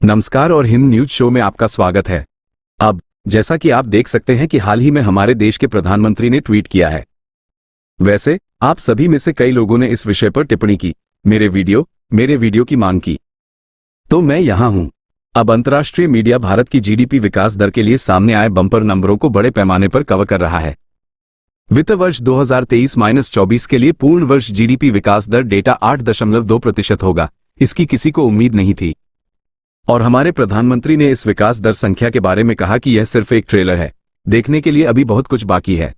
नमस्कार और Hind news show में आपका स्वागत है। अब जैसा कि आप देख सकते हैं कि हाल ही में हमारे देश के प्रधानमंत्री ने ट्वीट किया है। वैसे आप सभी में से कई लोगों ने इस विषय पर टिप्पणी की, मेरे वीडियो की मांग की, तो मैं यहां हूं। अब अंतर्राष्ट्रीय मीडिया भारत की जीडीपी विकास दर के लिए सामने आए बम्पर नंबरों को बड़े पैमाने पर कवर कर रहा है। वित्त वर्ष 2023-24 के लिए पूर्ण वर्ष जीडीपी विकास दर डेटा 8.2% होगा। इसकी किसी को उम्मीद नहीं थी और हमारे प्रधानमंत्री ने इस विकास दर संख्या के बारे में कहा कि यह सिर्फ एक ट्रेलर है, देखने के लिए अभी बहुत कुछ बाकी है।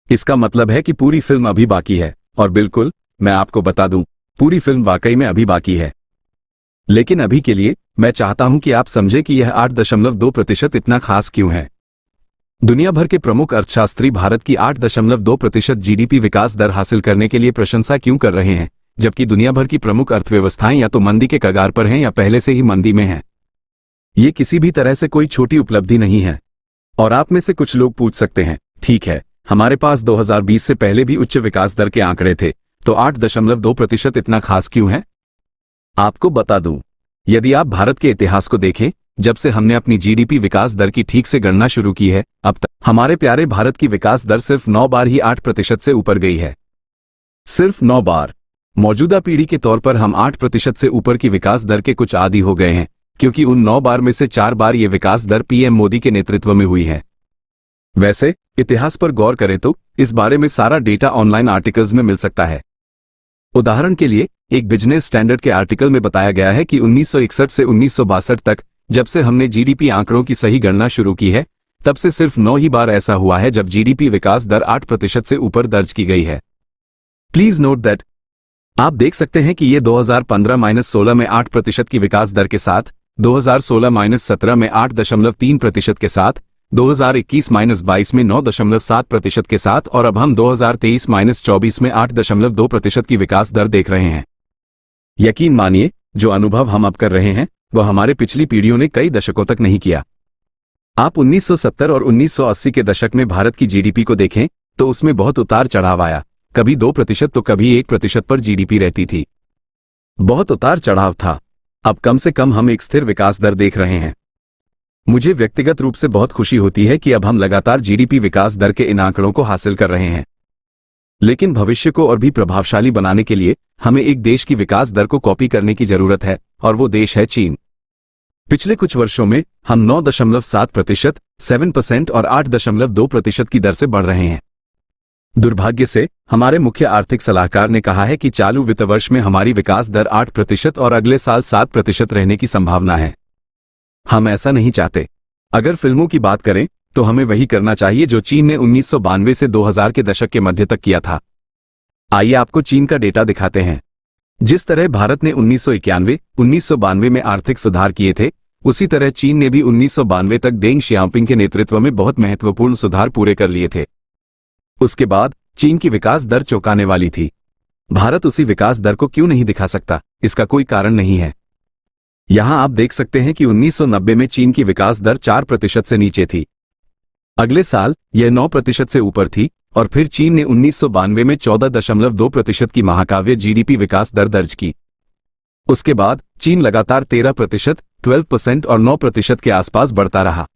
इसका मतलब है कि पूरी फिल्म अभी बाकी है, और बिल्कुल मैं आपको बता दूं, पूरी फिल्म वाकई में अभी बाकी है। लेकिन अभी के लिए मैं चाहता हूं कि आप समझें कि यह 8.2% इतना खास क्यों है। दुनिया भर के प्रमुख अर्थशास्त्री भारत की 8.2% जीडीपी विकास दर हासिल करने के लिए प्रशंसा क्यों कर रहे हैं, जबकि दुनिया भर की प्रमुख अर्थव्यवस्थाएं या तो मंदी के कगार पर हैं या पहले से ही मंदी में हैं। ये किसी भी तरह से कोई छोटी उपलब्धि नहीं है। और आप में से कुछ लोग पूछ सकते हैं, ठीक है, हमारे पास 2020 से पहले भी उच्च विकास दर के आंकड़े थे, तो 8.2% इतना खास क्यों है? आपको बता दूं, यदि आप भारत के इतिहास को देखें, जब से हमने अपनी जीडीपी विकास दर की ठीक से गणना शुरू की है, अब तक हमारे प्यारे भारत की विकास दर सिर्फ 9 बार ही 8% से ऊपर गई है। सिर्फ 9 बार। मौजूदा पीढ़ी के तौर पर हम 8% से ऊपर की विकास दर के कुछ आदी हो गए हैं, क्योंकि उन 9 बार में से 4 बार ये विकास दर पीएम मोदी के नेतृत्व में हुई है। वैसे इतिहास पर गौर करें तो इस बारे में सारा डेटा ऑनलाइन आर्टिकल्स में मिल सकता है। उदाहरण के लिए एक बिजनेस स्टैंडर्ड के आर्टिकल में बताया गया है कि 1961 से 1962 तक, जब से हमने जीडीपी आंकड़ों की सही गणना शुरू की है, तब से सिर्फ 9 ही बार ऐसा हुआ है जब जीडीपी विकास दर 8% से ऊपर दर्ज की गई है। Please note that. आप देख सकते हैं कि ये 2015-16 में 8% की विकास दर के साथ, 2016-17 में 8.3% के साथ, 2021-22 में 9.7% के साथ और अब हम 2023-24 में 8.2% की विकास दर देख रहे हैं। यकीन मानिए, जो अनुभव हम अब कर रहे हैं वह हमारे पिछली पीढ़ियों ने कई दशकों तक नहीं किया। आप 1970 और 1980 के दशक में भारत की जीडीपी को देखें तो उसमें बहुत उतार चढ़ाव आया, कभी 2% तो कभी 1% पर जीडीपी रहती थी। बहुत उतार चढ़ाव था। अब कम से कम हम एक स्थिर विकास दर देख रहे हैं। मुझे व्यक्तिगत रूप से बहुत खुशी होती है कि अब हम लगातार जीडीपी विकास दर के इन आंकड़ों को हासिल कर रहे हैं। लेकिन भविष्य को और भी प्रभावशाली बनाने के लिए हमें एक देश की विकास दर को कॉपी करने की जरूरत है, और वो देश है चीन। पिछले कुछ वर्षों में हम 9.7%, 7% और 8.2% की दर से बढ़ रहे हैं। दुर्भाग्य से हमारे मुख्य आर्थिक सलाहकार ने कहा है कि चालू वित्त वर्ष में हमारी विकास दर 8% और अगले साल 7% रहने की संभावना है। हम ऐसा नहीं चाहते। अगर फिल्मों की बात करें तो हमें वही करना चाहिए जो चीन ने 1992 से 2000 के दशक के मध्य तक किया था। आइए आपको चीन का डेटा दिखाते हैं। जिस तरह भारत ने 1991-1992 में आर्थिक सुधार किए थे, उसी तरह चीन ने भी 1992 तक देंग शियाओपिंग के नेतृत्व में बहुत महत्वपूर्ण सुधार पूरे कर लिए थे। उसके बाद चीन की विकास दर चौंकाने वाली थी। भारत उसी विकास दर को क्यों नहीं दिखा सकता? इसका कोई कारण नहीं है। यहां आप देख सकते हैं कि 1990 में चीन की विकास दर 4% से नीचे थी। अगले साल यह 9% से ऊपर थी और फिर चीन ने 1992 में 14.2% की महाकाव्य जीडीपी विकास दर दर्ज की। उसके बाद चीन लगातार 13%, 12% और 9% के आसपास बढ़ता रहा।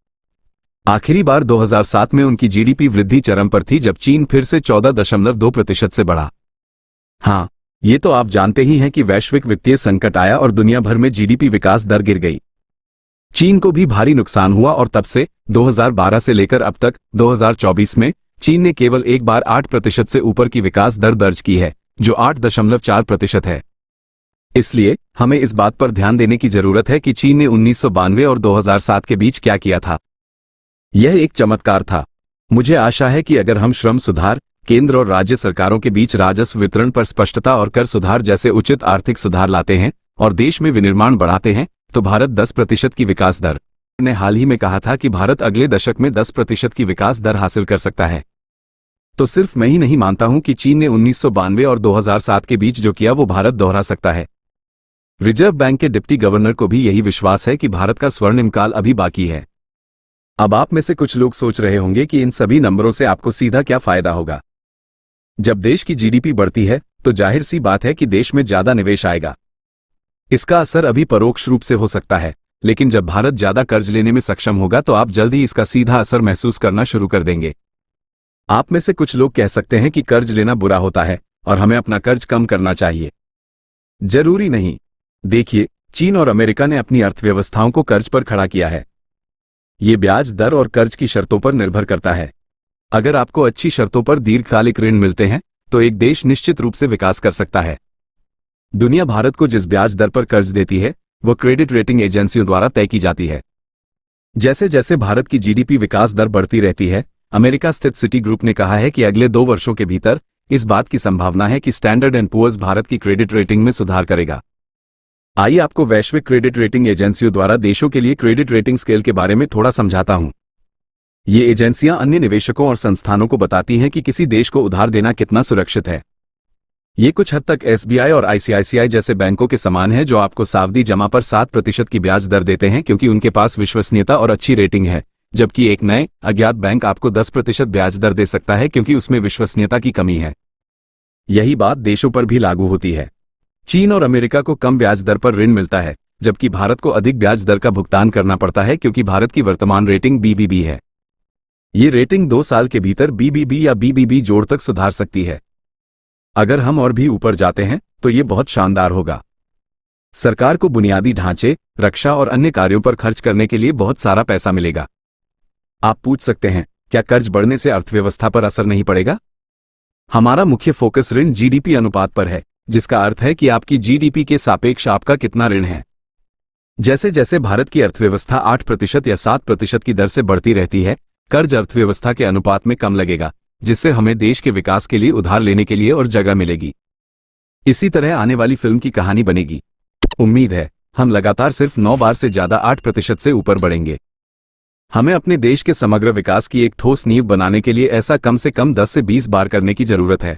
आखिरी बार 2007 में उनकी जीडीपी वृद्धि चरम पर थी जब चीन फिर से 14.2% से बढ़ा। हाँ, ये तो आप जानते ही हैं कि वैश्विक वित्तीय संकट आया और दुनिया भर में जीडीपी विकास दर गिर गई। चीन को भी भारी नुकसान हुआ और तब से 2012 से लेकर अब तक 2024 में चीन ने केवल एक बार 8% से ऊपर की विकास दर दर्ज की है, जो 8.4% है। इसलिए हमें इस बात पर ध्यान देने की जरूरत है कि चीन ने 1992 और 2007 के बीच क्या किया था। यह एक चमत्कार था। मुझे आशा है कि अगर हम श्रम सुधार, केंद्र और राज्य सरकारों के बीच राजस्व वितरण पर स्पष्टता और कर सुधार जैसे उचित आर्थिक सुधार लाते हैं और देश में विनिर्माण बढ़ाते हैं, तो भारत 10% की विकास दर ने हाल ही में कहा था कि भारत अगले दशक में 10% की विकास दर हासिल कर सकता है। तो सिर्फ मैं ही नहीं मानता हूं कि चीन ने 1992 और 2007 के बीच जो किया वो भारत दोहरा सकता है। रिजर्व बैंक के डिप्टी गवर्नर को भी यही विश्वास है कि भारत का स्वर्णिम काल अभी बाकी है। अब आप में से कुछ लोग सोच रहे होंगे कि इन सभी नंबरों से आपको सीधा क्या फायदा होगा। जब देश की जीडीपी बढ़ती है तो जाहिर सी बात है कि देश में ज्यादा निवेश आएगा। इसका असर अभी परोक्ष रूप से हो सकता है, लेकिन जब भारत ज्यादा कर्ज लेने में सक्षम होगा तो आप जल्द ही इसका सीधा असर महसूस करना शुरू कर देंगे। आप में से कुछ लोग कह सकते हैं कि कर्ज लेना बुरा होता है और हमें अपना कर्ज कम करना चाहिए। जरूरी नहीं। देखिए, चीन और अमेरिका ने अपनी अर्थव्यवस्थाओं को कर्ज पर खड़ा किया है। ये ब्याज दर और कर्ज की शर्तों पर निर्भर करता है। अगर आपको अच्छी शर्तों पर दीर्घकालिक ऋण मिलते हैं तो एक देश निश्चित रूप से विकास कर सकता है। दुनिया भारत को जिस ब्याज दर पर कर्ज देती है वो क्रेडिट रेटिंग एजेंसियों द्वारा तय की जाती है। जैसे जैसे भारत की जीडीपी विकास दर बढ़ती रहती है, अमेरिका स्थित सिटी ग्रुप ने कहा है कि अगले 2 वर्षों के भीतर इस बात की संभावना है कि स्टैंडर्ड एंड पुअर्स भारत की क्रेडिट रेटिंग में सुधार करेगा। आइए आपको वैश्विक क्रेडिट रेटिंग एजेंसियों द्वारा देशों के लिए क्रेडिट रेटिंग स्केल के बारे में थोड़ा समझाता हूं। ये एजेंसियां अन्य निवेशकों और संस्थानों को बताती हैं कि किसी देश को उधार देना कितना सुरक्षित है। ये कुछ हद तक एसबीआई और आईसीआईसीआई जैसे बैंकों के समान है, जो आपको सावधि जमा पर 7% की ब्याज दर देते हैं क्योंकि उनके पास विश्वसनीयता और अच्छी रेटिंग है, जबकि एक नए अज्ञात बैंक आपको 10% ब्याज दर दे सकता है क्योंकि उसमें विश्वसनीयता की कमी है। यही बात देशों पर भी लागू होती है। चीन और अमेरिका को कम ब्याज दर पर ऋण मिलता है, जबकि भारत को अधिक ब्याज दर का भुगतान करना पड़ता है क्योंकि भारत की वर्तमान रेटिंग बीबीबी है। ये रेटिंग 2 साल के भीतर बीबीबी या बीबीबी जोड़ तक सुधार सकती है। अगर हम और भी ऊपर जाते हैं तो ये बहुत शानदार होगा। सरकार को बुनियादी ढांचे, रक्षा और अन्य कार्यों पर खर्च करने के लिए बहुत सारा पैसा मिलेगा। आप पूछ सकते हैं, क्या कर्ज बढ़ने से अर्थव्यवस्था पर असर नहीं पड़ेगा? हमारा मुख्य फोकस ऋण जीडीपी अनुपात पर है, जिसका अर्थ है कि आपकी जीडीपी के सापेक्ष आपका कितना ऋण है। जैसे जैसे भारत की अर्थव्यवस्था 8% या 7% की दर से बढ़ती रहती है, कर्ज अर्थव्यवस्था के अनुपात में कम लगेगा, जिससे हमें देश के विकास के लिए उधार लेने के लिए और जगह मिलेगी। इसी तरह आने वाली फिल्म की कहानी बनेगी। उम्मीद है हम लगातार सिर्फ 9 बार से ज्यादा 8% से ऊपर बढ़ेंगे। हमें अपने देश के समग्र विकास की एक ठोस नींव बनाने के लिए ऐसा कम से कम 10 से 20 बार करने की जरूरत है।